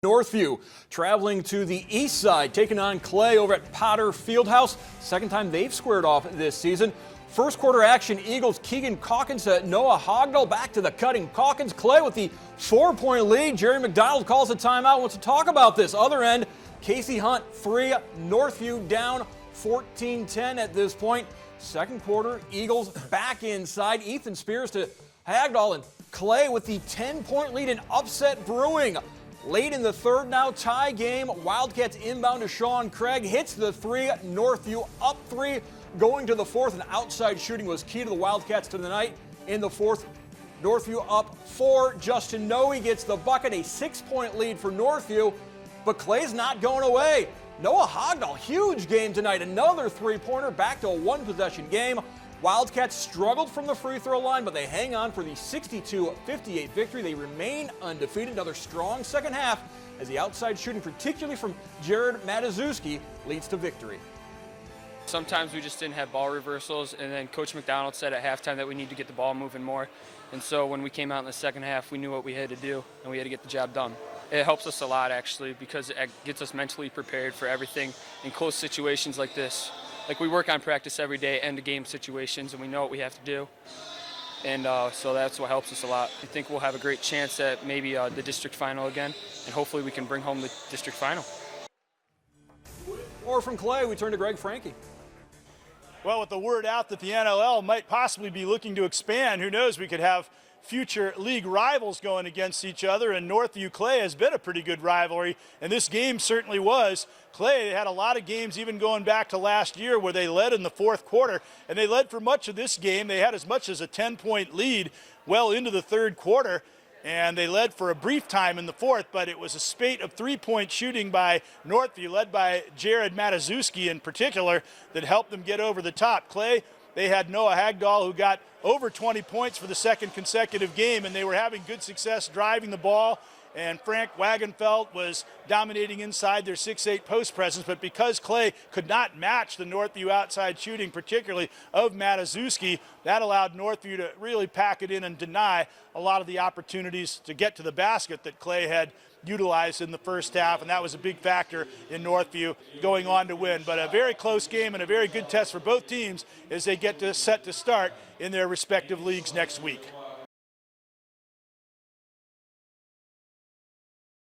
Northview traveling to the east side, taking on Clay over at Potter Fieldhouse. Second time they've squared off this season. First quarter action, Eagles Keegan Calkins to Noah Hogdahl, back to the cutting Calkins. Clay with the 4-point lead. Jerry McDonald calls a timeout, wants to talk about this. Other end, Casey Hunt free. Northview down 14-10 at this point. Second quarter, Eagles back inside. Ethan Spears to Hogdahl, and Clay with the 10-point lead, and upset brewing. Late in the third now, tie game. Wildcats inbound to Sean Craig. Hits the three. Northview up three. Going to the fourth, and outside shooting was key to the Wildcats tonight. In the fourth, Northview up four. Justin Noe gets the bucket. A 6-point lead for Northview, but Clay's not going away. Noah Hogdahl, huge game tonight. Another three-pointer, back to a one-possession game. Wildcats struggled from the free throw line, but they hang on for the 62-58 victory. They remain undefeated. Another strong second half as the outside shooting, particularly from Jared Matuszewski, leads to victory. Sometimes we just didn't have ball reversals, and then Coach McDonald said at halftime that we need to get the ball moving more. And so when we came out in the second half, we knew what we had to do, and we had to get the job done. It helps us a lot, actually, because it gets us mentally prepared for everything in close situations like this. Like, we work on practice every day, end-of-game situations, and we know what we have to do. And so that's what helps us a lot. I think we'll have a great chance at maybe the district final again, and hopefully we can bring home the district final. More from Clay, we turn to Greg Franke. Well, with the word out that the NLL might possibly be looking to expand, who knows, we could have future league rivals going against each other, and Northview Clay has been a pretty good rivalry, and this game certainly was. Clay had a lot of games even going back to last year where they led in the fourth quarter, and they led for much of this game. They had as much as a 10-point lead well into the third quarter, and they led for a brief time in the fourth, but it was a spate of three-point shooting by Northview, led by Jared Matuszewski in particular, that helped them get over the top. Clay, they had Noah Hogdahl, who got over 20 points for the second consecutive game, and they were having good success driving the ball, and Frank Wagenfeld was dominating inside their 6'8" post presence. But because Clay could not match the Northview outside shooting, particularly of Matuszewski, that allowed Northview to really pack it in and deny a lot of the opportunities to get to the basket that Clay had utilized in the first half, and that was a big factor in Northview going on to win. But a very close game and a very good test for both teams as they get set to start in their respective leagues next week.